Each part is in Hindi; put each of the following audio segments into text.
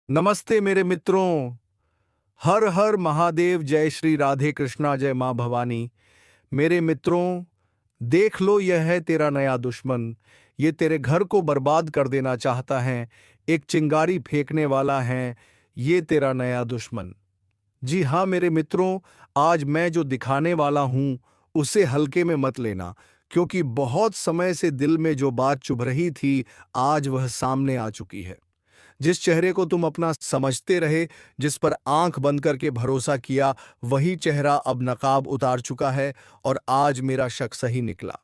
नमस्ते मेरे मित्रों। हर हर महादेव। जय श्री राधे कृष्णा, जय मां भवानी। मेरे मित्रों, देख लो, यह है तेरा नया दुश्मन। ये तेरे घर को बर्बाद कर देना चाहता है। एक चिंगारी फेंकने वाला है ये तेरा नया दुश्मन। जी हाँ मेरे मित्रों, आज मैं जो दिखाने वाला हूं उसे हल्के में मत लेना, क्योंकि बहुत समय से दिल में जो बात चुभ रही थी आज वह सामने आ चुकी है। जिस चेहरे को तुम अपना समझते रहे, जिस पर आंख बंद करके भरोसा किया, वही चेहरा अब नकाब उतार चुका है और आज मेरा शक सही निकला।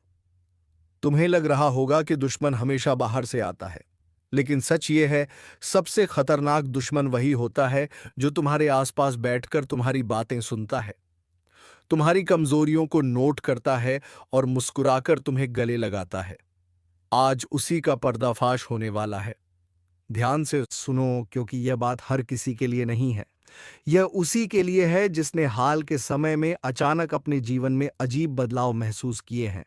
तुम्हें लग रहा होगा कि दुश्मन हमेशा बाहर से आता है, लेकिन सच ये है, सबसे खतरनाक दुश्मन वही होता है जो तुम्हारे आसपास बैठकर तुम्हारी बातें सुनता है, तुम्हारी कमजोरियों को नोट करता है और मुस्कुराकर तुम्हें गले लगाता है। आज उसी का पर्दाफाश होने वाला है। ध्यान से सुनो, क्योंकि यह बात हर किसी के लिए नहीं है। यह उसी के लिए है जिसने हाल के समय में अचानक अपने जीवन में अजीब बदलाव महसूस किए हैं।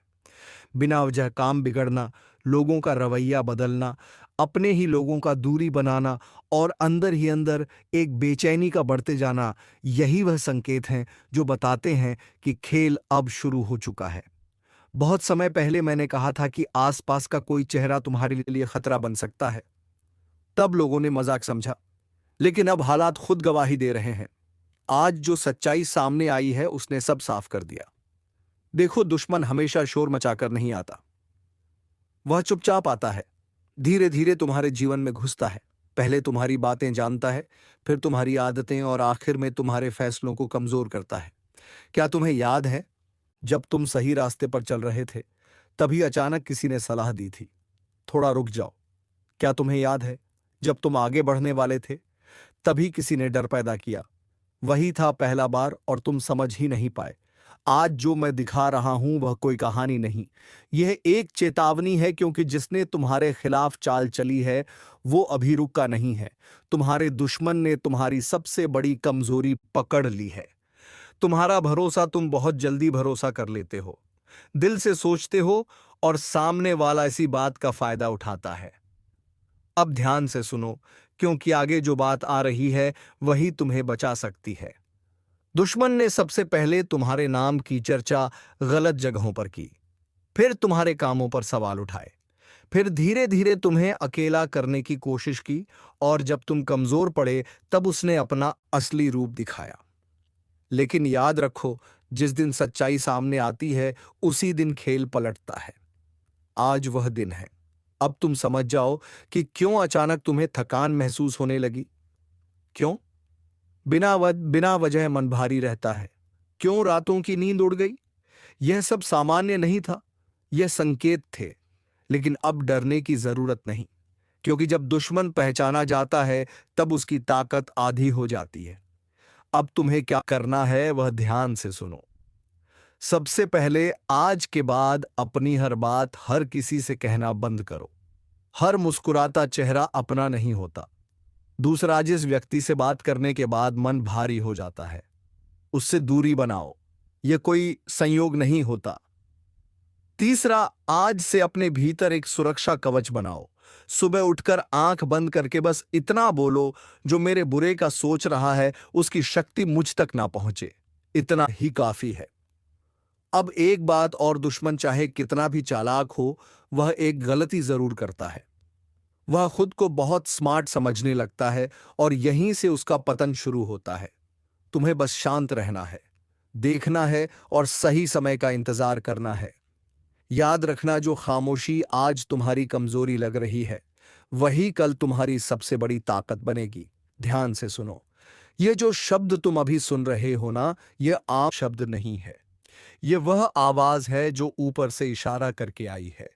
बिना वजह काम बिगड़ना, लोगों का रवैया बदलना, अपने ही लोगों का दूरी बनाना और अंदर ही अंदर एक बेचैनी का बढ़ते जाना, यही वह संकेत हैं जो बताते हैं कि खेल अब शुरू हो चुका है। बहुत समय पहले मैंने कहा था कि आसपास का कोई चेहरा तुम्हारे लिए खतरा बन सकता है। तब लोगों ने मजाक समझा, लेकिन अब हालात खुद गवाही दे रहे हैं। आज जो सच्चाई सामने आई है उसने सब साफ कर दिया। देखो, दुश्मन हमेशा शोर मचाकर नहीं आता। वह चुपचाप आता है, धीरे धीरे तुम्हारे जीवन में घुसता है। पहले तुम्हारी बातें जानता है, फिर तुम्हारी आदतें और आखिर में तुम्हारे फैसलों को कमजोर करता है। क्या तुम्हें याद है, जब तुम सही रास्ते पर चल रहे थे तभी अचानक किसी ने सलाह दी थी, थोड़ा रुक जाओ। क्या तुम्हें याद है, जब तुम आगे बढ़ने वाले थे तभी किसी ने डर पैदा किया। वही था पहला बार और तुम समझ ही नहीं पाए। आज जो मैं दिखा रहा हूं वह कोई कहानी नहीं, यह एक चेतावनी है, क्योंकि जिसने तुम्हारे खिलाफ चाल चली है वो अभी रुका नहीं है। तुम्हारे दुश्मन ने तुम्हारी सबसे बड़ी कमजोरी पकड़ ली है। तुम्हारा भरोसा, तुम बहुत जल्दी भरोसा कर लेते हो, दिल से सोचते हो और सामने वाला इसी बात का फायदा उठाता है। अब ध्यान से सुनो, क्योंकि आगे जो बात आ रही है वही तुम्हें बचा सकती है। दुश्मन ने सबसे पहले तुम्हारे नाम की चर्चा गलत जगहों पर की, फिर तुम्हारे कामों पर सवाल उठाए, फिर धीरे धीरे तुम्हें अकेला करने की कोशिश की, और जब तुम कमजोर पड़े तब उसने अपना असली रूप दिखाया। लेकिन याद रखो, जिस दिन सच्चाई सामने आती है उसी दिन खेल पलटता है। आज वह दिन है। अब तुम समझ जाओ कि क्यों अचानक तुम्हें थकान महसूस होने लगी। क्यों बिना वजह मन भारी रहता है। क्यों रातों की नींद उड़ गई। यह सब सामान्य नहीं था, यह संकेत थे। लेकिन अब डरने की जरूरत नहीं, क्योंकि जब दुश्मन पहचाना जाता है तब उसकी ताकत आधी हो जाती है। अब तुम्हें क्या करना है वह ध्यान से सुनो। सबसे पहले, आज के बाद अपनी हर बात हर किसी से कहना बंद करो। हर मुस्कुराता चेहरा अपना नहीं होता। दूसरा, जिस व्यक्ति से बात करने के बाद मन भारी हो जाता है उससे दूरी बनाओ, यह कोई संयोग नहीं होता। तीसरा, आज से अपने भीतर एक सुरक्षा कवच बनाओ। सुबह उठकर आंख बंद करके बस इतना बोलो, जो मेरे बुरे का सोच रहा है उसकी शक्ति मुझ तक ना पहुंचे। इतना ही काफी है। अब एक बात और, दुश्मन चाहे कितना भी चालाक हो, वह एक गलती जरूर करता है। वह खुद को बहुत स्मार्ट समझने लगता है और यहीं से उसका पतन शुरू होता है। तुम्हें बस शांत रहना है, देखना है और सही समय का इंतजार करना है। याद रखना, जो खामोशी आज तुम्हारी कमजोरी लग रही है वही कल तुम्हारी सबसे बड़ी ताकत बनेगी। ध्यान से सुनो, ये जो शब्द तुम अभी सुन रहे हो ना, ये आम शब्द नहीं है। ये वह आवाज है जो ऊपर से इशारा करके आई है।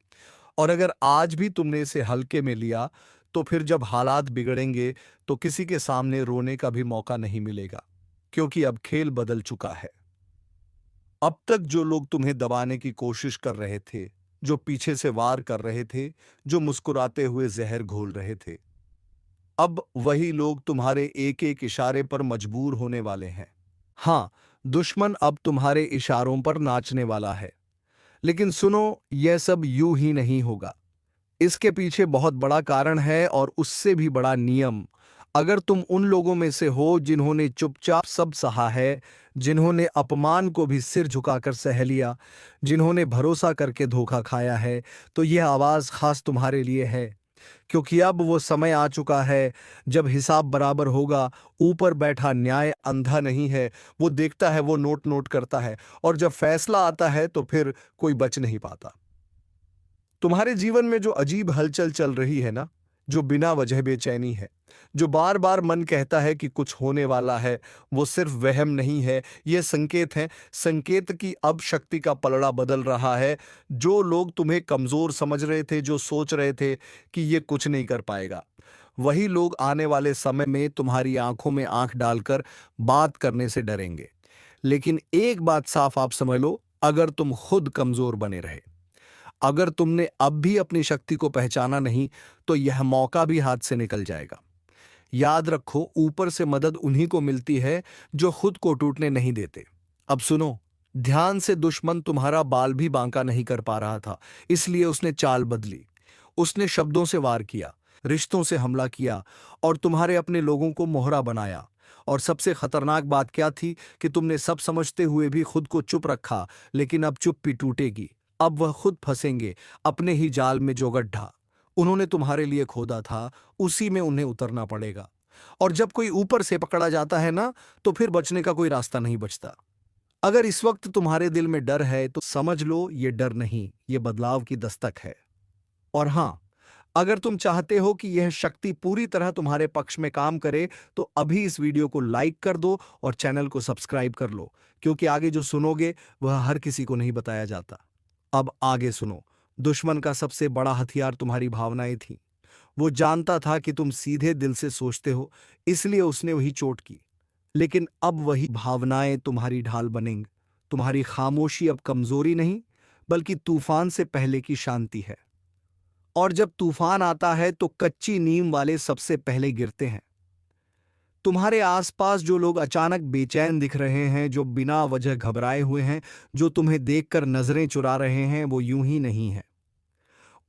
और अगर आज भी तुमने इसे हल्के में लिया, तो फिर जब हालात बिगड़ेंगे तो किसी के सामने रोने का भी मौका नहीं मिलेगा, क्योंकि अब खेल बदल चुका है। अब तक जो लोग तुम्हें दबाने की कोशिश कर रहे थे, जो पीछे से वार कर रहे थे, जो मुस्कुराते हुए जहर घोल रहे थे, अब वही लोग तुम्हारे एक एक इशारे पर मजबूर होने वाले हैं। हाँ, दुश्मन अब तुम्हारे इशारों पर नाचने वाला है। लेकिन सुनो, यह सब यूं ही नहीं होगा। इसके पीछे बहुत बड़ा कारण है और उससे भी बड़ा नियम। अगर तुम उन लोगों में से हो जिन्होंने चुपचाप सब सहा है, जिन्होंने अपमान को भी सिर झुकाकर सह लिया, जिन्होंने भरोसा करके धोखा खाया है, तो यह आवाज खास तुम्हारे लिए है। क्योंकि अब वो समय आ चुका है जब हिसाब बराबर होगा। ऊपर बैठा न्याय अंधा नहीं है, वो देखता है, वो नोट नोट करता है, और जब फैसला आता है तो फिर कोई बच नहीं पाता। तुम्हारे जीवन में जो अजीब हलचल चल रही है ना, जो बिना वजह बेचैनी है, जो बार बार मन कहता है कि कुछ होने वाला है, वो सिर्फ वहम नहीं है, ये संकेत है। संकेत की अब शक्ति का पलड़ा बदल रहा है। जो लोग तुम्हें कमजोर समझ रहे थे, जो सोच रहे थे कि ये कुछ नहीं कर पाएगा, वही लोग आने वाले समय में तुम्हारी आंखों में आंख डालकर बात करने से डरेंगे। लेकिन एक बात साफ आप समझ लो, अगर तुम खुद कमजोर बने रहे, अगर तुमने अब भी अपनी शक्ति को पहचाना नहीं, तो यह मौका भी हाथ से निकल जाएगा। याद रखो, ऊपर से मदद उन्हीं को मिलती है जो खुद को टूटने नहीं देते। अब सुनो, ध्यान से। दुश्मन तुम्हारा बाल भी बांका नहीं कर पा रहा था, इसलिए उसने चाल बदली। उसने शब्दों से वार किया, रिश्तों से हमला किया, और तुम्हारे अपने लोगों को मोहरा बनाया। और सबसे खतरनाक बात क्या थी कि तुमने सब समझते हुए भी खुद को चुप रखा। लेकिन अब चुप्पी टूटेगी। अब वह खुद फंसेंगे अपने ही जाल में। जो गड्ढा उन्होंने तुम्हारे लिए खोदा था, उसी में उन्हें उतरना पड़ेगा। और जब कोई ऊपर से पकड़ा जाता है ना, तो फिर बचने का कोई रास्ता नहीं बचता। अगर इस वक्त तुम्हारे दिल में डर है, तो समझ लो ये डर नहीं, ये बदलाव की दस्तक है। और हां, अगर तुम चाहते हो कि यह शक्ति पूरी तरह तुम्हारे पक्ष में काम करे, तो अभी इस वीडियो को लाइक कर दो और चैनल को सब्सक्राइब कर लो, क्योंकि आगे जो सुनोगे वह हर किसी को नहीं बताया जाता। अब आगे सुनो। दुश्मन का सबसे बड़ा हथियार तुम्हारी भावनाएं थीं। वो जानता था कि तुम सीधे दिल से सोचते हो, इसलिए उसने वही चोट की। लेकिन अब वही भावनाएं तुम्हारी ढाल बनेंगी। तुम्हारी खामोशी अब कमजोरी नहीं, बल्कि तूफान से पहले की शांति है। और जब तूफान आता है तो कच्ची नींव वाले सबसे पहले गिरते हैं। तुम्हारे आसपास जो लोग अचानक बेचैन दिख रहे हैं, जो बिना वजह घबराए हुए हैं, जो तुम्हें देखकर नजरें चुरा रहे हैं, वो यूं ही नहीं है।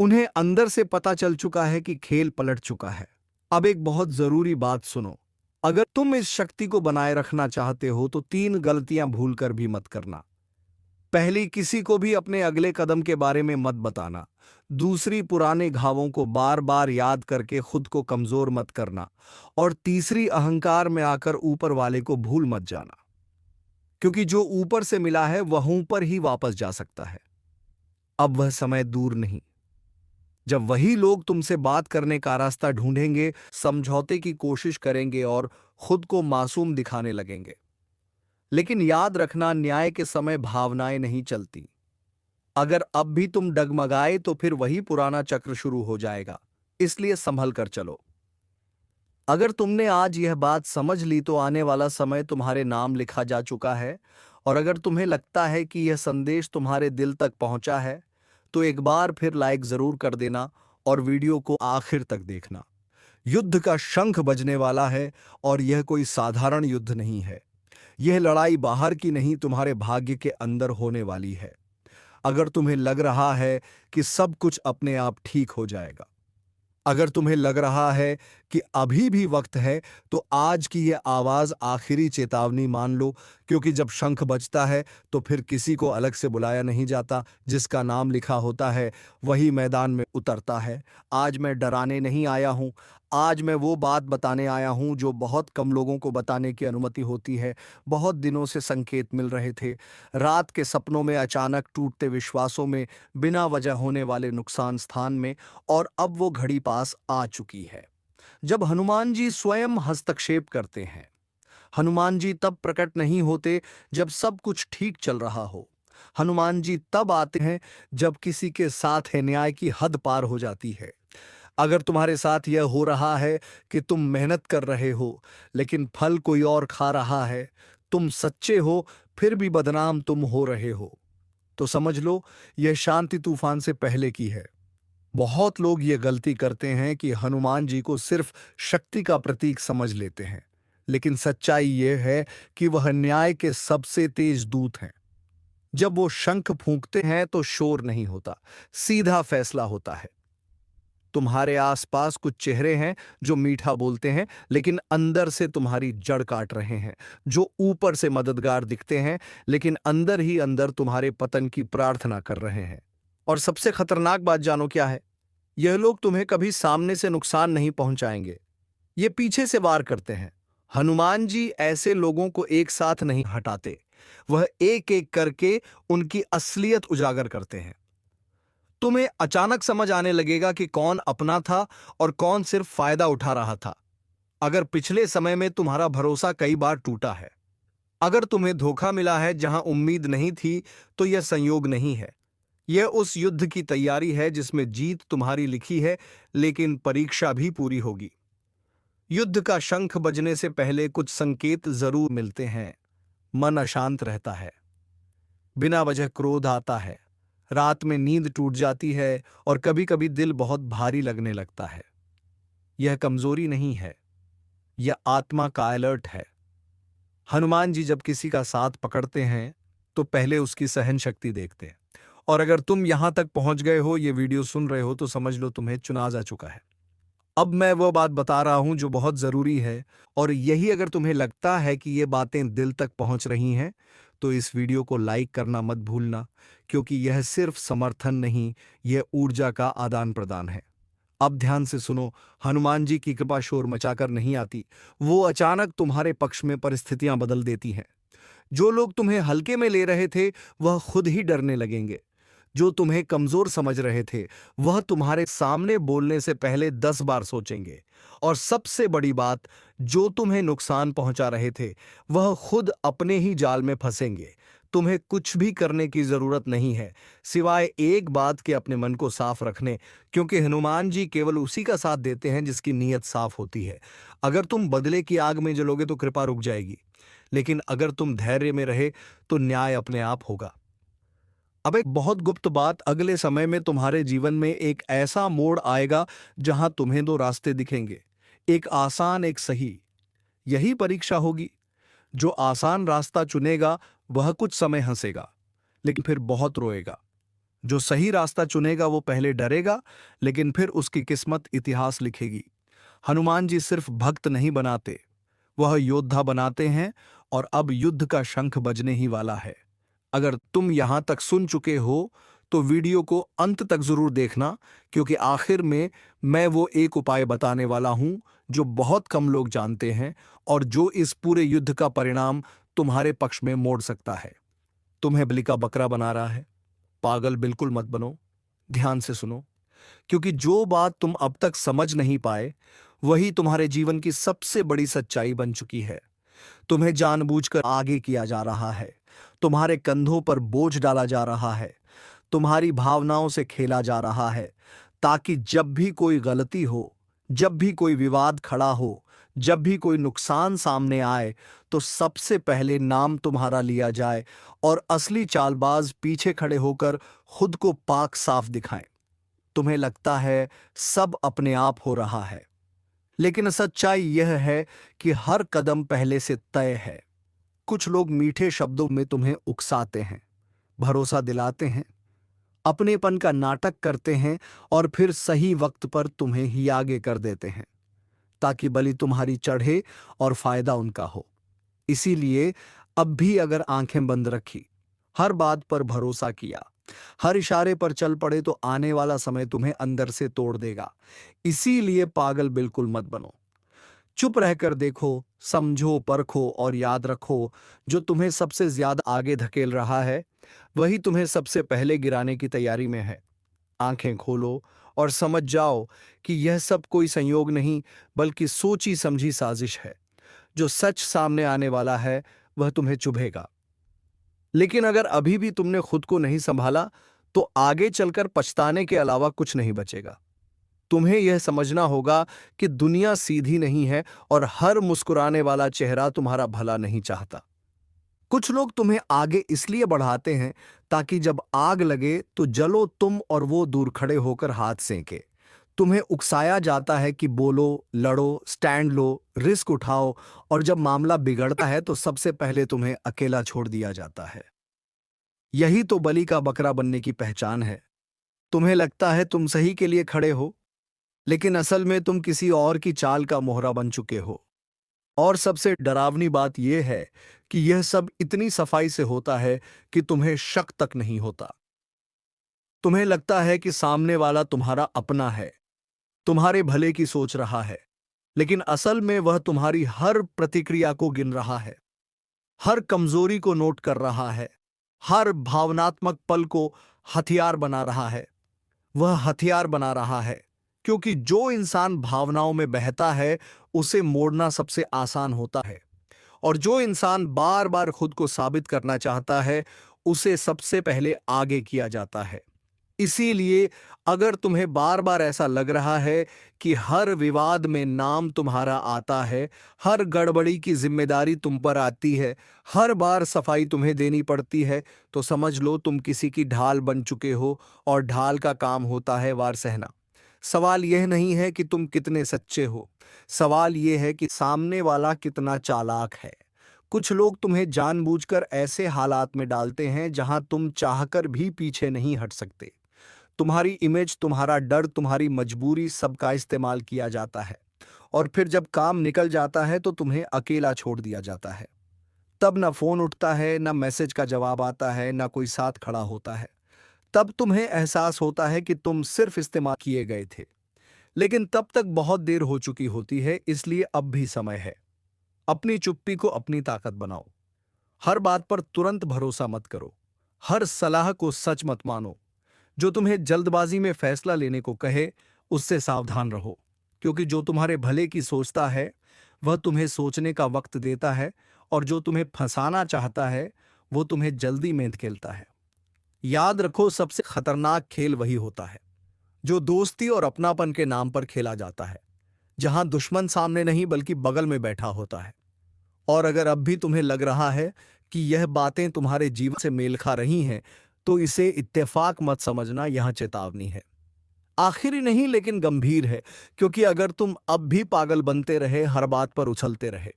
उन्हें अंदर से पता चल चुका है कि खेल पलट चुका है। अब एक बहुत जरूरी बात सुनो। अगर तुम इस शक्ति को बनाए रखना चाहते हो, तो 3 गलतियां भूलकर भी मत करना। पहली, किसी को भी अपने अगले कदम के बारे में मत बताना। दूसरी, पुराने घावों को बार बार याद करके खुद को कमजोर मत करना। और तीसरी, अहंकार में आकर ऊपर वाले को भूल मत जाना, क्योंकि जो ऊपर से मिला है वहीं पर ही वापस जा सकता है। अब वह समय दूर नहीं जब वही लोग तुमसे बात करने का रास्ता ढूंढेंगे, समझौते की कोशिश करेंगे और खुद को मासूम दिखाने लगेंगे। लेकिन याद रखना, न्याय के समय भावनाएं नहीं चलती। अगर अब भी तुम डगमगाए, तो फिर वही पुराना चक्र शुरू हो जाएगा। इसलिए संभल कर चलो। अगर तुमने आज यह बात समझ ली, तो आने वाला समय तुम्हारे नाम लिखा जा चुका है। और अगर तुम्हें लगता है कि यह संदेश तुम्हारे दिल तक पहुंचा है, तो एक बार फिर लाइक जरूर कर देना और वीडियो को आखिर तक देखना। युद्ध का शंख बजने वाला है, और यह कोई साधारण युद्ध नहीं है। यह लड़ाई बाहर की नहीं, तुम्हारे भाग्य के अंदर होने वाली है। अगर तुम्हें लग रहा है कि सब कुछ अपने आप ठीक हो जाएगा, अगर तुम्हें लग रहा है कि अभी भी वक्त है, तो आज की यह आवाज आखिरी चेतावनी मान लो। क्योंकि जब शंख बजता है, तो फिर किसी को अलग से बुलाया नहीं जाता। जिसका नाम लिखा होता है वही मैदान में उतरता है। आज मैं डराने नहीं आया हूं, आज मैं वो बात बताने आया हूं जो बहुत कम लोगों को बताने की अनुमति होती है। बहुत दिनों से संकेत मिल रहे थे, रात के सपनों में, अचानक टूटते विश्वासों में, बिना वजह होने वाले नुकसान स्थान में। और अब वो घड़ी पास आ चुकी है जब हनुमान जी स्वयं हस्तक्षेप करते हैं। हनुमान जी तब प्रकट नहीं होते जब सब कुछ ठीक चल रहा हो। हनुमान जी तब आते हैं जब किसी के साथ है न्याय की हद पार हो जाती है। अगर तुम्हारे साथ यह हो रहा है कि तुम मेहनत कर रहे हो, लेकिन फल कोई और खा रहा है, तुम सच्चे हो फिर भी बदनाम तुम हो रहे हो, तो समझ लो यह शांति तूफान से पहले की है। बहुत लोग ये गलती करते हैं कि हनुमान जी को सिर्फ शक्ति का प्रतीक समझ लेते हैं। लेकिन सच्चाई यह है कि वह न्याय के सबसे तेज दूत हैं। जब वो शंख फूंकते हैं तो शोर नहीं होता, सीधा फैसला होता है। तुम्हारे आसपास कुछ चेहरे हैं जो मीठा बोलते हैं लेकिन अंदर से तुम्हारी जड़ काट रहे हैं, जो ऊपर से मददगार दिखते हैं लेकिन अंदर ही अंदर तुम्हारे पतन की प्रार्थना कर रहे हैं। और सबसे खतरनाक बात जानो क्या है? यह लोग तुम्हें कभी सामने से नुकसान नहीं पहुंचाएंगे, ये पीछे से वार करते हैं। हनुमान जी ऐसे लोगों को एक साथ नहीं हटाते, वह एक एक करके उनकी असलियत उजागर करते हैं। तुम्हें अचानक समझ आने लगेगा कि कौन अपना था और कौन सिर्फ फायदा उठा रहा था। अगर पिछले समय में तुम्हारा भरोसा कई बार टूटा है, अगर तुम्हें धोखा मिला है जहां उम्मीद नहीं थी, तो यह संयोग नहीं है। यह उस युद्ध की तैयारी है जिसमें जीत तुम्हारी लिखी है, लेकिन परीक्षा भी पूरी होगी। युद्ध का शंख बजने से पहले कुछ संकेत जरूर मिलते हैं। मन अशांत रहता है, बिना वजह क्रोध आता है, रात में नींद टूट जाती है और कभी कभी दिल बहुत भारी लगने लगता है। यह कमजोरी नहीं है, यह आत्मा का अलर्ट है। हनुमान जी जब किसी का साथ पकड़ते हैं तो पहले उसकी सहन शक्ति देखते हैं। और अगर तुम यहां तक पहुंच गए हो, ये वीडियो सुन रहे हो, तो समझ लो तुम्हें चुना जा चुका है। अब मैं वो बात बता रहा हूं जो बहुत जरूरी है, और यही अगर तुम्हें लगता है कि ये बातें दिल तक पहुंच रही हैं, तो इस वीडियो को लाइक करना मत भूलना, क्योंकि यह सिर्फ समर्थन नहीं, यह ऊर्जा का आदान प्रदान है। अब ध्यान से सुनो, हनुमान जी की कृपा शोर मचाकर नहीं आती, वो अचानक तुम्हारे पक्ष में परिस्थितियां बदल देती हैं। जो लोग तुम्हें हल्के में ले रहे थे, वह खुद ही डरने लगेंगे। जो तुम्हें कमजोर समझ रहे थे, वह तुम्हारे सामने बोलने से पहले 10 बार सोचेंगे। और सबसे बड़ी बात, जो तुम्हें नुकसान पहुंचा रहे थे, वह खुद अपने ही जाल में फंसेंगे। तुम्हें कुछ भी करने की जरूरत नहीं है, सिवाय एक बात के, अपने मन को साफ रखने, क्योंकि हनुमान जी केवल उसी का साथ देते हैं जिसकी नीयत साफ होती है। अगर तुम बदले की आग में जलोगे तो कृपा रुक जाएगी, लेकिन अगर तुम धैर्य में रहे तो न्याय अपने आप होगा। अब एक बहुत गुप्त बात, अगले समय में तुम्हारे जीवन में एक ऐसा मोड़ आएगा जहां तुम्हें दो रास्ते दिखेंगे, एक आसान, एक सही। यही परीक्षा होगी। जो आसान रास्ता चुनेगा वह कुछ समय हंसेगा, लेकिन फिर बहुत रोएगा। जो सही रास्ता चुनेगा वो पहले डरेगा, लेकिन फिर उसकी किस्मत इतिहास लिखेगी। हनुमान जी सिर्फ भक्त नहीं बनाते, वह योद्धा बनाते हैं, और अब युद्ध का शंख बजने ही वाला है। अगर तुम यहां तक सुन चुके हो तो वीडियो को अंत तक जरूर देखना, क्योंकि आखिर में मैं वो एक उपाय बताने वाला हूं जो बहुत कम लोग जानते हैं, और जो इस पूरे युद्ध का परिणाम तुम्हारे पक्ष में मोड़ सकता है। तुम्हें बलि का बकरा बना रहा है? पागल बिल्कुल मत बनो, ध्यान से सुनो, क्योंकि जो बात तुम अब तक समझ नहीं पाए, वही तुम्हारे जीवन की सबसे बड़ी सच्चाई बन चुकी है। तुम्हें जानबूझकर आगे किया जा रहा है, तुम्हारे कंधों पर बोझ डाला जा रहा है, तुम्हारी भावनाओं से खेला जा रहा है, ताकि जब भी कोई गलती हो, जब भी कोई विवाद खड़ा हो, जब भी कोई नुकसान सामने आए, तो सबसे पहले नाम तुम्हारा लिया जाए और असली चालबाज पीछे खड़े होकर खुद को पाक साफ दिखाएं। तुम्हें लगता है सब अपने आप हो रहा है, लेकिन सच्चाई यह है कि हर कदम पहले से तय है। कुछ लोग मीठे शब्दों में तुम्हें उकसाते हैं, भरोसा दिलाते हैं, अपनेपन का नाटक करते हैं, और फिर सही वक्त पर तुम्हें ही आगे कर देते हैं, ताकि बलि तुम्हारी चढ़े और फायदा उनका हो। इसीलिए अब भी अगर आंखें बंद रखी, हर बात पर भरोसा किया, हर इशारे पर चल पड़े, तो आने वाला समय तुम्हें अंदर से तोड़ देगा। इसीलिए पागल बिल्कुल मत बनो। चुप रहकर देखो, समझो, परखो, और याद रखो, जो तुम्हें सबसे ज्यादा आगे धकेल रहा है, वही तुम्हें सबसे पहले गिराने की तैयारी में है। आंखें खोलो और समझ जाओ कि यह सब कोई संयोग नहीं, बल्कि सोची समझी साजिश है। जो सच सामने आने वाला है वह तुम्हें चुभेगा, लेकिन अगर अभी भी तुमने खुद को नहीं संभाला, तो आगे चलकर पछताने के अलावा कुछ नहीं बचेगा। तुम्हें यह समझना होगा कि दुनिया सीधी नहीं है, और हर मुस्कुराने वाला चेहरा तुम्हारा भला नहीं चाहता। कुछ लोग तुम्हें आगे इसलिए बढ़ाते हैं ताकि जब आग लगे तो जलो तुम और वो दूर खड़े होकर हाथ सेंके। तुम्हें उकसाया जाता है कि बोलो, लड़ो, स्टैंड लो, रिस्क उठाओ, और जब मामला बिगड़ता है तो सबसे पहले तुम्हें अकेला छोड़ दिया जाता है। यही तो बलि का बकरा बनने की पहचान है। तुम्हें लगता है तुम सही के लिए खड़े हो, लेकिन असल में तुम किसी और की चाल का मोहरा बन चुके हो। और सबसे डरावनी बात यह है कि यह सब इतनी सफाई से होता है कि तुम्हें शक तक नहीं होता। तुम्हें लगता है कि सामने वाला तुम्हारा अपना है, तुम्हारे भले की सोच रहा है, लेकिन असल में वह तुम्हारी हर प्रतिक्रिया को गिन रहा है, हर कमजोरी को नोट कर रहा है, हर भावनात्मक पल को हथियार बना रहा है। वह हथियार बना रहा है क्योंकि जो इंसान भावनाओं में बहता है उसे मोड़ना सबसे आसान होता है, और जो इंसान बार बार खुद को साबित करना चाहता है उसे सबसे पहले आगे किया जाता है। इसीलिए अगर तुम्हें बार बार ऐसा लग रहा है कि हर विवाद में नाम तुम्हारा आता है, हर गड़बड़ी की जिम्मेदारी तुम पर आती है, हर बार सफाई तुम्हें देनी पड़ती है, तो समझ लो तुम किसी की ढाल बन चुके हो, और ढाल का काम होता है वार सहना। सवाल यह नहीं है कि तुम कितने सच्चे हो, सवाल यह है कि सामने वाला कितना चालाक है। कुछ लोग तुम्हें जानबूझकर ऐसे हालात में डालते हैं जहां तुम चाहकर भी पीछे नहीं हट सकते। तुम्हारी इमेज, तुम्हारा डर, तुम्हारी मजबूरी, सबका इस्तेमाल किया जाता है, और फिर जब काम निकल जाता है तो तुम्हें अकेला छोड़ दिया जाता है। तब ना फोन उठता है, ना मैसेज का जवाब आता है, ना कोई साथ खड़ा होता है। तब तुम्हें एहसास होता है कि तुम सिर्फ इस्तेमाल किए गए थे, लेकिन तब तक बहुत देर हो चुकी होती है। इसलिए अब भी समय है। अपनी चुप्पी को अपनी ताकत बनाओ। हर बात पर तुरंत भरोसा मत करो, हर सलाह को सच मत मानो। जो तुम्हें जल्दबाजी में फैसला लेने को कहे उससे सावधान रहो, क्योंकि जो तुम्हारे भले की सोचता है वह तुम्हें सोचने का वक्त देता है, और जो तुम्हें फंसाना चाहता है वो तुम्हें जल्दी में धकेलता है। याद रखो, सबसे खतरनाक खेल वही होता है जो दोस्ती और अपनापन के नाम पर खेला जाता है, जहां दुश्मन सामने नहीं बल्कि बगल में बैठा होता है। और अगर अब भी तुम्हें लग रहा है कि यह बातें तुम्हारे जीवन से मेल खा रही हैं, तो इसे इत्तेफाक मत समझना, यह चेतावनी है। आखिरी नहीं लेकिन गंभीर है, क्योंकि अगर तुम अब भी पागल बनते रहे, हर बात पर उछलते रहे,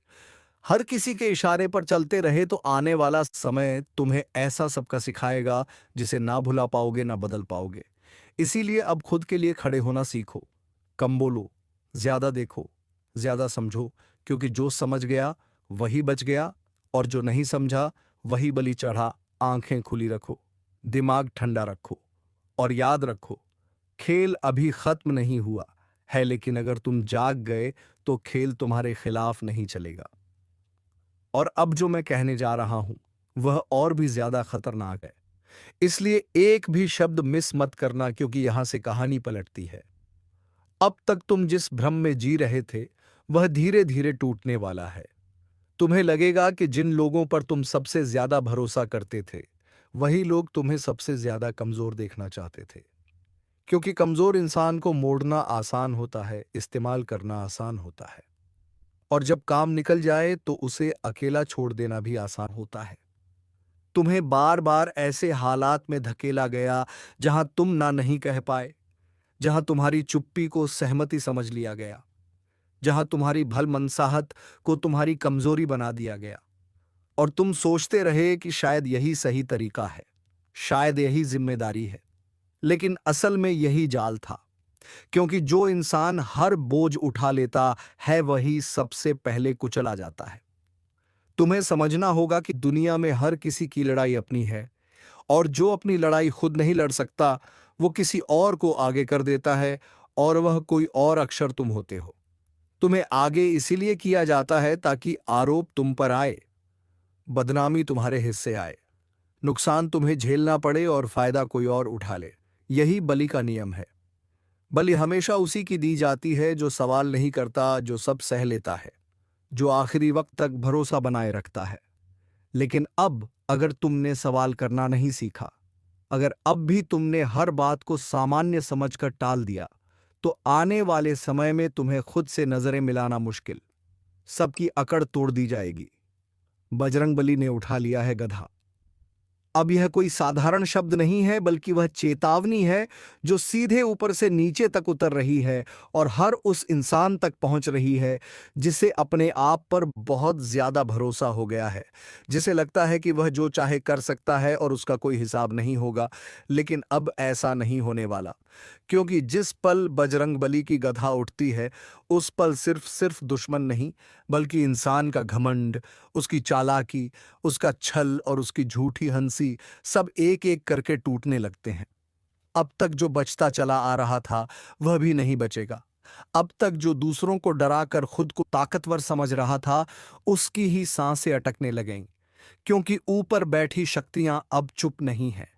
हर किसी के इशारे पर चलते रहे, तो आने वाला समय तुम्हें ऐसा सबका सिखाएगा जिसे ना भुला पाओगे ना बदल पाओगे। इसीलिए अब खुद के लिए खड़े होना सीखो। कम बोलो, ज्यादा देखो, ज्यादा समझो, क्योंकि जो समझ गया वही बच गया, और जो नहीं समझा वही बलि चढ़ा। आंखें खुली रखो, दिमाग ठंडा रखो, और याद रखो, खेल अभी खत्म नहीं हुआ है, लेकिन अगर तुम जाग गए तो खेल तुम्हारे खिलाफ नहीं चलेगा। और अब जो मैं कहने जा रहा हूं वह और भी ज्यादा खतरनाक है, इसलिए एक भी शब्द मिस मत करना, क्योंकि यहां से कहानी पलटती है। अब तक तुम जिस भ्रम में जी रहे थे वह धीरे धीरे टूटने वाला है। तुम्हें लगेगा कि जिन लोगों पर तुम सबसे ज्यादा भरोसा करते थे वही लोग तुम्हें सबसे ज्यादा कमजोर देखना चाहते थे, क्योंकि कमजोर इंसान को मोड़ना आसान होता है, इस्तेमाल करना आसान होता है, और जब काम निकल जाए तो उसे अकेला छोड़ देना भी आसान होता है। तुम्हें बार बार ऐसे हालात में धकेला गया जहां तुम ना नहीं कह पाए, जहां तुम्हारी चुप्पी को सहमति समझ लिया गया, जहां तुम्हारी भलमनसाहत को तुम्हारी कमजोरी बना दिया गया, और तुम सोचते रहे कि शायद यही सही तरीका है, शायद यही जिम्मेदारी है। लेकिन असल में यही जाल था, क्योंकि जो इंसान हर बोझ उठा लेता है वही सबसे पहले कुचला जाता है। तुम्हें समझना होगा कि दुनिया में हर किसी की लड़ाई अपनी है, और जो अपनी लड़ाई खुद नहीं लड़ सकता वो किसी और को आगे कर देता है, और वह कोई और अक्षर तुम होते हो। तुम्हें आगे इसीलिए किया जाता है ताकि आरोप तुम पर आए, बदनामी तुम्हारे हिस्से आए, नुकसान तुम्हें झेलना पड़े, और फायदा कोई और उठा ले। यही बलि का नियम है। बलि हमेशा उसी की दी जाती है जो सवाल नहीं करता, जो सब सह लेता है, जो आखिरी वक्त तक भरोसा बनाए रखता है। लेकिन अब अगर तुमने सवाल करना नहीं सीखा, अगर अब भी तुमने हर बात को सामान्य समझकर टाल दिया, तो आने वाले समय में तुम्हें खुद से नजरें मिलाना मुश्किल, सबकी अकड़ तोड़ दी जाएगी। बजरंगबली ने उठा लिया है गधा। अब यह कोई साधारण शब्द नहीं है, बल्कि वह चेतावनी है जो सीधे ऊपर से नीचे तक उतर रही है, और हर उस इंसान तक पहुंच रही है जिसे अपने आप पर बहुत ज्यादा भरोसा हो गया है, जिसे लगता है कि वह जो चाहे कर सकता है और उसका कोई हिसाब नहीं होगा। लेकिन अब ऐसा नहीं होने वाला। क्योंकि जिस पल बजरंगबली की गधा उठती है, उस पल सिर्फ सिर्फ दुश्मन नहीं, बल्कि इंसान का घमंड, उसकी चालाकी, उसका छल और उसकी झूठी हंसी सब एक एक करके टूटने लगते हैं। अब तक जो बचता चला आ रहा था, वह भी नहीं बचेगा। अब तक जो दूसरों को डराकर खुद को ताकतवर समझ रहा था, उसकी ही सांसें अटकने लगेंगी। क्योंकि ऊपर बैठी शक्तियां अब चुप नहीं हैं।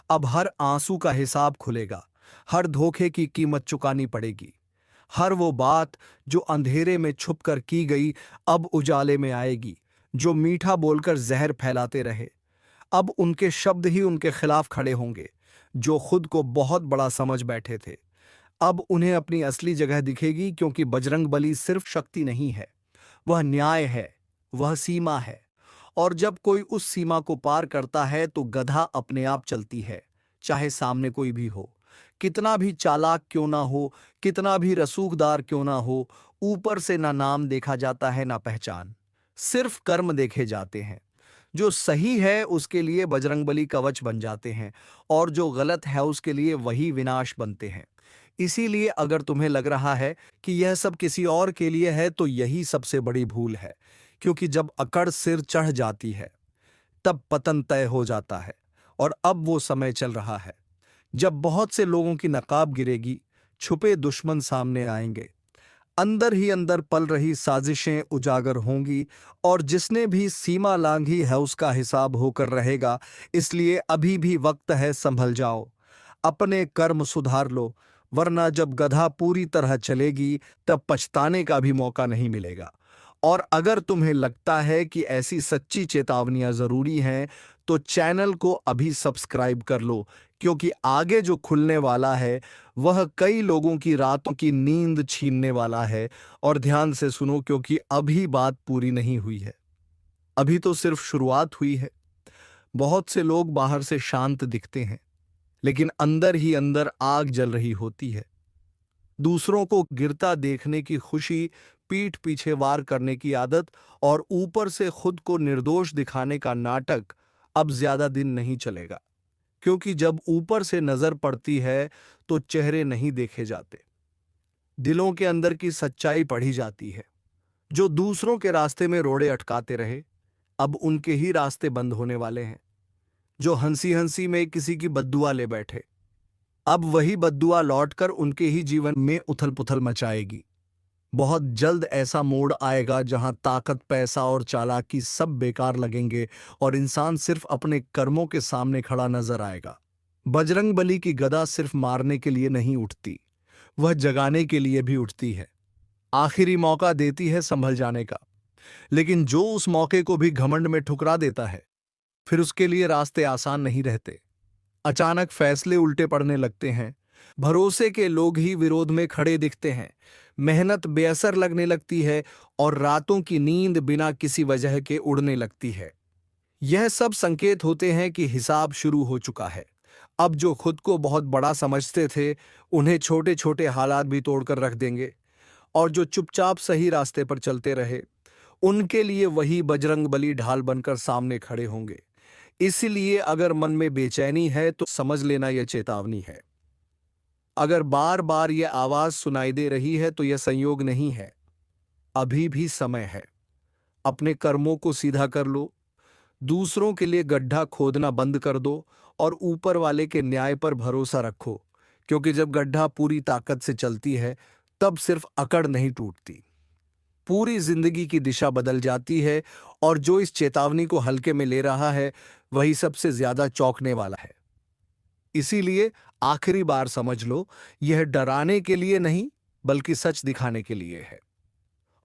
अब हर आंसू का हिसाब खुलेगा, हर धोखे की कीमत चुकानी पड़ेगी। हर वो बात जो अंधेरे में छुपकर की गई, अब उजाले में आएगी। जो मीठा बोलकर जहर फैलाते रहे, अब उनके शब्द ही उनके खिलाफ खड़े होंगे। जो खुद को बहुत बड़ा समझ बैठे थे, अब उन्हें अपनी असली जगह दिखेगी, क्योंकि बजरंगबली सिर्फ शक्ति नहीं है, वह न्याय है, वह सीमा है। और जब कोई उस सीमा को पार करता है तो गधा अपने आप चलती है, चाहे सामने कोई भी हो, कितना भी चालाक क्यों ना हो, कितना भी रसूखदार क्यों ना हो। ऊपर से ना नाम देखा जाता है ना पहचान, सिर्फ कर्म देखे जाते हैं। जो सही है उसके लिए बजरंगबली कवच बन जाते हैं, और जो गलत है उसके लिए वही विनाश बनते हैं। इसीलिए अगर तुम्हें लग रहा है कि यह सब किसी और के लिए है, तो यही सबसे बड़ी भूल है। क्योंकि जब अकड़ सिर चढ़ जाती है, तब पतन तय हो जाता है। और अब वो समय चल रहा है जब बहुत से लोगों की नकाब गिरेगी, छुपे दुश्मन सामने आएंगे, अंदर ही अंदर पल रही साजिशें उजागर होंगी, और जिसने भी सीमा लांघी है उसका हिसाब होकर रहेगा। इसलिए अभी भी वक्त है, संभल जाओ, अपने कर्म सुधार लो, वरना जब गधा पूरी तरह चलेगी तब पछताने का भी मौका नहीं मिलेगा। और अगर तुम्हें लगता है कि ऐसी सच्ची चेतावनियां जरूरी हैं, तो चैनल को अभी सब्सक्राइब कर लो, क्योंकि आगे जो खुलने वाला है वह कई लोगों की रातों की नींद छीनने वाला है। और ध्यान से सुनो, क्योंकि अभी बात पूरी नहीं हुई है, अभी तो सिर्फ शुरुआत हुई है। बहुत से लोग बाहर से शांत दिखते हैं, लेकिन अंदर ही अंदर आग जल रही होती है। दूसरों को गिरता देखने की खुशी, पीठ पीछे वार करने की आदत, और ऊपर से खुद को निर्दोष दिखाने का नाटक अब ज्यादा दिन नहीं चलेगा। क्योंकि जब ऊपर से नजर पड़ती है तो चेहरे नहीं देखे जाते, दिलों के अंदर की सच्चाई पढ़ी जाती है। जो दूसरों के रास्ते में रोड़े अटकाते रहे, अब उनके ही रास्ते बंद होने वाले हैं। जो हंसी हंसी में किसी की बद्दुआ ले बैठे, अब वही बद्दुआ लौटकर उनके ही जीवन में उथल पुथल मचाएगी। बहुत जल्द ऐसा मोड़ आएगा जहां ताकत, पैसा और चालाकी सब बेकार लगेंगे, और इंसान सिर्फ अपने कर्मों के सामने खड़ा नजर आएगा। बजरंगबली की गदा सिर्फ मारने के लिए नहीं उठती, वह जगाने के लिए भी उठती है। आखिरी मौका देती है संभल जाने का। लेकिन जो उस मौके को भी घमंड में ठुकरा देता है, फिर उसके लिए रास्ते आसान नहीं रहते। अचानक फैसले उल्टे पड़ने लगते हैं, भरोसे के लोग ही विरोध में खड़े दिखते हैं, मेहनत बेअसर लगने लगती है, और रातों की नींद बिना किसी वजह के उड़ने लगती है। यह सब संकेत होते हैं कि हिसाब शुरू हो चुका है। अब जो खुद को बहुत बड़ा समझते थे, उन्हें छोटे छोटे हालात भी तोड़कर रख देंगे, और जो चुपचाप सही रास्ते पर चलते रहे, उनके लिए वही बजरंगबली ढाल बनकर सामने खड़े होंगे। इसलिए अगर मन में बेचैनी है तो समझ लेना यह चेतावनी है। अगर बार बार यह आवाज सुनाई दे रही है तो यह संयोग नहीं है, अभी भी समय है। अपने कर्मों को सीधा कर लो, दूसरों के लिए गड्ढा खोदना बंद कर दो, और ऊपर वाले के न्याय पर भरोसा रखो। क्योंकि जब गड्ढा पूरी ताकत से चलती है, तब सिर्फ अकड़ नहीं टूटती, पूरी जिंदगी की दिशा बदल जाती है। और जो इस चेतावनी को हल्के में ले रहा है, वही सबसे ज्यादा चौंकने वाला है। इसीलिए आखिरी बार समझ लो, यह डराने के लिए नहीं, बल्कि सच दिखाने के लिए है।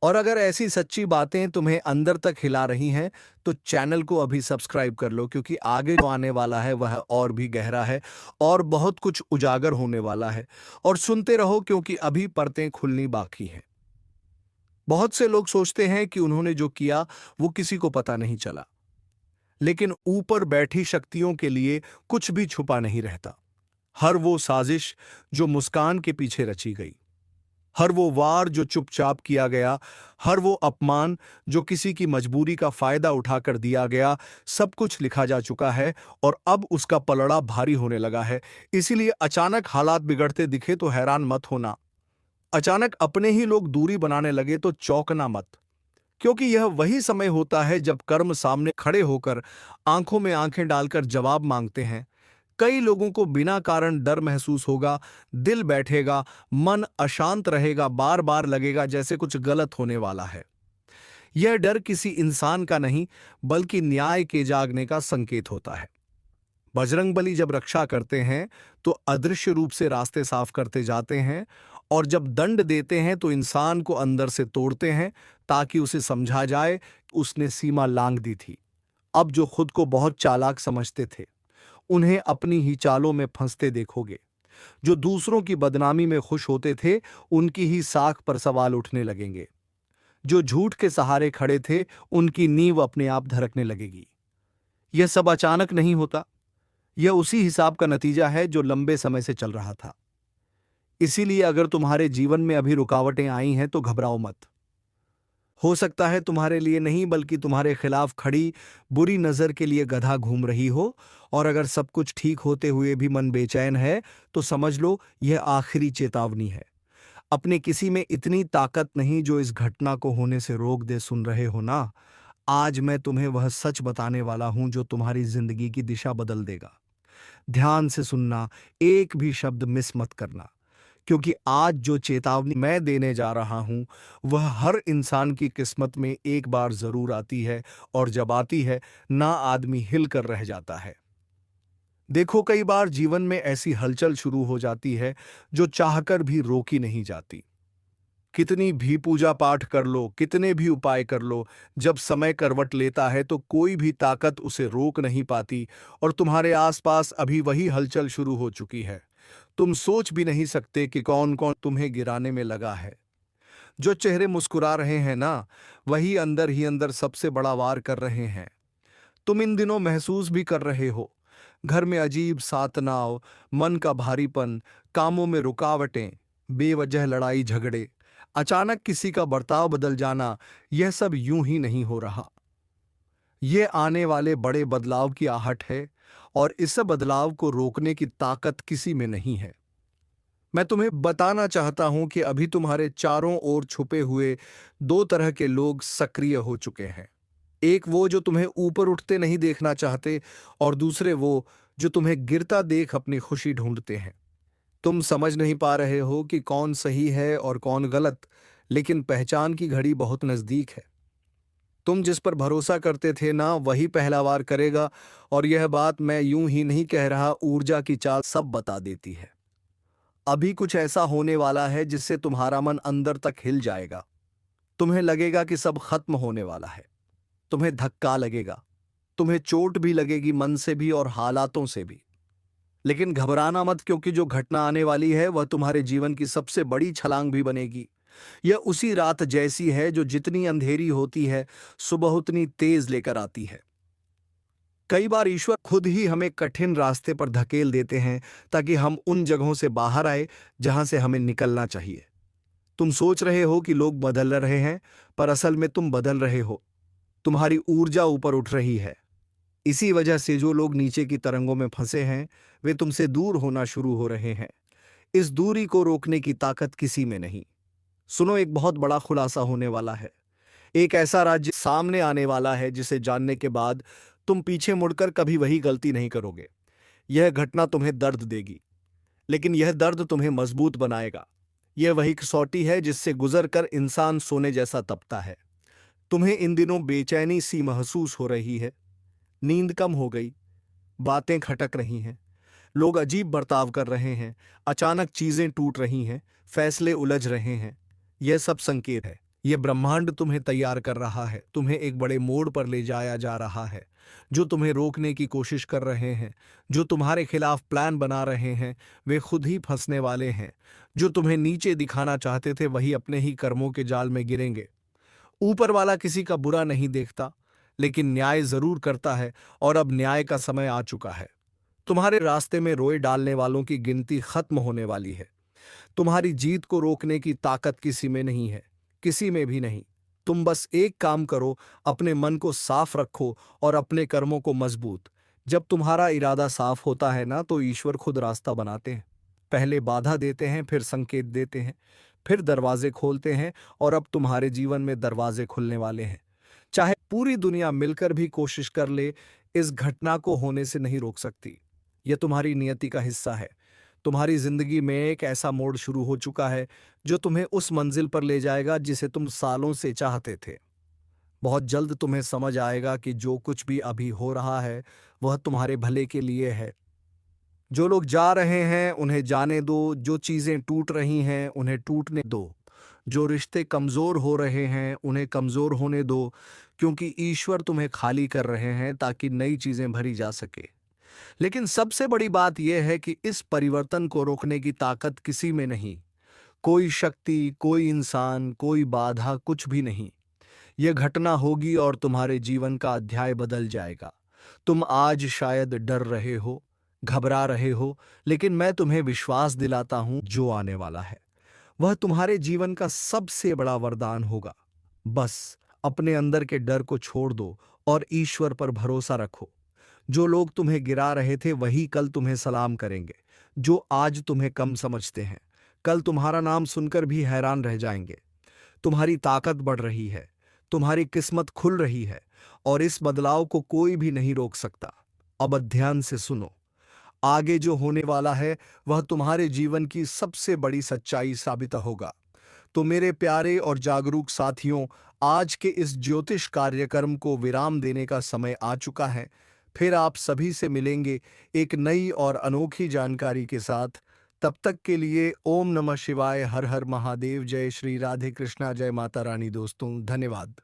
और अगर ऐसी सच्ची बातें तुम्हें अंदर तक हिला रही हैं, तो चैनल को अभी सब्सक्राइब कर लो, क्योंकि आगे जो आने वाला है वह और भी गहरा है, और बहुत कुछ उजागर होने वाला है। और सुनते रहो, क्योंकि अभी परतें खुलनी बाकी हैं। बहुत से लोग सोचते हैं कि उन्होंने जो किया वो किसी को पता नहीं चला, लेकिन ऊपर बैठी शक्तियों के लिए कुछ भी छुपा नहीं रहता। हर वो साजिश जो मुस्कान के पीछे रची गई, हर वो वार जो चुपचाप किया गया, हर वो अपमान जो किसी की मजबूरी का फायदा उठाकर दिया गया, सब कुछ लिखा जा चुका है और अब उसका पलड़ा भारी होने लगा है। इसीलिए अचानक हालात बिगड़ते दिखे तो हैरान मत होना। अचानक अपने ही लोग दूरी बनाने लगे तो चौंकना मत, क्योंकि यह वही समय होता है जब कर्म सामने खड़े होकर आंखों में आंखें डालकर जवाब मांगते हैं। कई लोगों को बिना कारण डर महसूस होगा, दिल बैठेगा, मन अशांत रहेगा, बार बार लगेगा जैसे कुछ गलत होने वाला है। यह डर किसी इंसान का नहीं, बल्कि न्याय के जागने का संकेत होता है। बजरंगबली जब रक्षा करते हैं तो अदृश्य रूप से रास्ते साफ करते जाते हैं, और जब दंड देते हैं तो इंसान को अंदर से तोड़ते हैं, ताकि उसे समझा जाए कि उसने सीमा लांघ दी थी। अब जो खुद को बहुत चालाक समझते थे, उन्हें अपनी ही चालों में फंसते देखोगे। जो दूसरों की बदनामी में खुश होते थे, उनकी ही साख पर सवाल उठने लगेंगे। जो झूठ के सहारे खड़े थे, उनकी नींव अपने आप धड़कने लगेगी। यह सब अचानक नहीं होता, यह उसी हिसाब का नतीजा है जो लंबे समय से चल रहा था। इसीलिए अगर तुम्हारे जीवन में अभी रुकावटें आई हैं तो घबराओ मत। हो सकता है तुम्हारे लिए नहीं, बल्कि तुम्हारे खिलाफ खड़ी बुरी नजर के लिए गधा घूम रही हो। और अगर सब कुछ ठीक होते हुए भी मन बेचैन है, तो समझ लो यह आखिरी चेतावनी है। अपने किसी में इतनी ताकत नहीं जो इस घटना को होने से रोक दे। सुन रहे हो ना? आज मैं तुम्हें वह सच बताने वाला हूं जो तुम्हारी जिंदगी की दिशा बदल देगा। ध्यान से सुनना, एक भी शब्द मिस मत करना, क्योंकि आज जो चेतावनी मैं देने जा रहा हूं, वह हर इंसान की किस्मत में एक बार जरूर आती है, और जब आती है ना, आदमी हिल कर रह जाता है। देखो, कई बार जीवन में ऐसी हलचल शुरू हो जाती है जो चाहकर भी रोकी नहीं जाती। कितनी भी पूजा पाठ कर लो, कितने भी उपाय कर लो, जब समय करवट लेता है तो कोई भी ताकत उसे रोक नहीं पाती, और तुम्हारे आसपास अभी वही हलचल शुरू हो चुकी है। तुम सोच भी नहीं सकते कि कौन कौन तुम्हें गिराने में लगा है। जो चेहरे मुस्कुरा रहे हैं ना, वही अंदर ही अंदर सबसे बड़ा वार कर रहे हैं। तुम इन दिनों महसूस भी कर रहे हो, घर में अजीब सा तनाव, मन का भारीपन, कामों में रुकावटें, बेवजह लड़ाई झगड़े, अचानक किसी का बर्ताव बदल जाना। यह सब यूं ही नहीं हो रहा। ये आने वाले बड़े बदलाव की आहट है, और इस बदलाव को रोकने की ताकत किसी में नहीं है। मैं तुम्हें बताना चाहता हूं कि अभी तुम्हारे चारों ओर छुपे हुए दो तरह के लोग सक्रिय हो चुके हैं। एक वो जो तुम्हें ऊपर उठते नहीं देखना चाहते, और दूसरे वो जो तुम्हें गिरता देख अपनी खुशी ढूंढते हैं। तुम समझ नहीं पा रहे हो कि कौन सही है और कौन गलत, लेकिन पहचान की घड़ी बहुत नजदीक है। तुम जिस पर भरोसा करते थे ना, वही पहला वार करेगा, और यह बात मैं यूं ही नहीं कह रहा, ऊर्जा की चाल सब बता देती है। अभी कुछ ऐसा होने वाला है जिससे तुम्हारा मन अंदर तक हिल जाएगा। तुम्हें लगेगा कि सब खत्म होने वाला है। तुम्हें धक्का लगेगा, तुम्हें चोट भी लगेगी, मन से भी और हालातों से भी। लेकिन घबराना मत, क्योंकि जो घटना आने वाली है वह तुम्हारे जीवन की सबसे बड़ी छलांग भी बनेगी। यह उसी रात जैसी है जो जितनी अंधेरी होती है, सुबह उतनी तेज लेकर आती है। कई बार ईश्वर खुद ही हमें कठिन रास्ते पर धकेल देते हैं, ताकि हम उन जगहों से बाहर आए जहां से हमें निकलना चाहिए। तुम सोच रहे हो कि लोग बदल रहे हैं, पर असल में तुम बदल रहे हो। तुम्हारी ऊर्जा ऊपर उठ रही है। इसी वजह से जो लोग नीचे की तरंगों में फंसे हैं, वे तुमसे दूर होना शुरू हो रहे हैं। इस दूरी को रोकने की ताकत किसी में नहीं। सुनो, एक बहुत बड़ा खुलासा होने वाला है। एक ऐसा राज्य सामने आने वाला है जिसे जानने के बाद तुम पीछे मुड़कर कभी वही गलती नहीं करोगे। यह घटना तुम्हें दर्द देगी, लेकिन यह दर्द तुम्हें मजबूत बनाएगा। यह वही कसौटी है जिससे गुजर कर इंसान सोने जैसा तपता है। तुम्हें इन दिनों बेचैनी सी महसूस हो रही है, नींद कम हो गई, बातें खटक रही हैं, लोग अजीब बर्ताव कर रहे हैं, अचानक चीजें टूट रही हैं, फैसले उलझ रहे हैं। यह सब संकेत है। यह ब्रह्मांड तुम्हें तैयार कर रहा है, तुम्हें एक बड़े मोड़ पर ले जाया जा रहा है। जो तुम्हें रोकने की कोशिश कर रहे हैं, जो तुम्हारे खिलाफ प्लान बना रहे हैं, वे खुद ही फंसने वाले हैं। जो तुम्हें नीचे दिखाना चाहते थे, वही अपने ही कर्मों के जाल में गिरेंगे। ऊपर वाला किसी का बुरा नहीं देखता, लेकिन न्याय जरूर करता है, और अब न्याय का समय आ चुका है। तुम्हारे रास्ते में रोए डालने वालों की गिनती खत्म होने वाली है। तुम्हारी जीत को रोकने की ताकत किसी में नहीं है, किसी में भी नहीं। तुम बस एक काम करो, अपने मन को साफ रखो और अपने कर्मों को मजबूत। जब तुम्हारा इरादा साफ होता है ना, तो ईश्वर खुद रास्ता बनाते हैं। पहले बाधा देते हैं, फिर संकेत देते हैं, फिर दरवाजे खोलते हैं, और अब तुम्हारे जीवन में दरवाजे खुलने वाले हैं। चाहे पूरी दुनिया मिलकर भी कोशिश कर ले, इस घटना को होने से नहीं रोक सकती। यह तुम्हारी नियति का हिस्सा है। तुम्हारी जिंदगी में एक ऐसा मोड़ शुरू हो चुका है जो तुम्हें उस मंजिल पर ले जाएगा जिसे तुम सालों से चाहते थे। बहुत जल्द तुम्हें समझ आएगा कि जो कुछ भी अभी हो रहा है वह तुम्हारे भले के लिए है। जो लोग जा रहे हैं उन्हें जाने दो, जो चीजें टूट रही हैं उन्हें टूटने दो, जो रिश्ते कमजोर हो रहे हैं उन्हें कमजोर होने दो, क्योंकि ईश्वर तुम्हें खाली कर रहे हैं ताकि नई चीजें भरी जा सके। लेकिन सबसे बड़ी बात यह है कि इस परिवर्तन को रोकने की ताकत किसी में नहीं। कोई शक्ति, कोई इंसान, कोई बाधा, कुछ भी नहीं। यह घटना होगी और तुम्हारे जीवन का अध्याय बदल जाएगा। तुम आज शायद डर रहे हो, घबरा रहे हो, लेकिन मैं तुम्हें विश्वास दिलाता हूं, जो आने वाला है वह तुम्हारे जीवन का सबसे बड़ा वरदान होगा। बस अपने अंदर के डर को छोड़ दो और ईश्वर पर भरोसा रखो। जो लोग तुम्हें गिरा रहे थे वही कल तुम्हें सलाम करेंगे। जो आज तुम्हें कम समझते हैं, कल तुम्हारा नाम सुनकर भी हैरान रह जाएंगे। तुम्हारी ताकत बढ़ रही है, तुम्हारी किस्मत खुल रही है, और इस बदलाव को कोई भी नहीं रोक सकता। अब ध्यान से सुनो, आगे जो होने वाला है वह तुम्हारे जीवन की सबसे बड़ी सच्चाई साबित होगा। तो मेरे प्यारे और जागरूक साथियों, आज के इस ज्योतिष कार्यक्रम को विराम देने का समय आ चुका है। फिर आप सभी से मिलेंगे एक नई और अनोखी जानकारी के साथ। तब तक के लिए ओम नमः शिवाय, हर हर महादेव, जय श्री राधे कृष्णा, जय माता रानी। दोस्तों, धन्यवाद।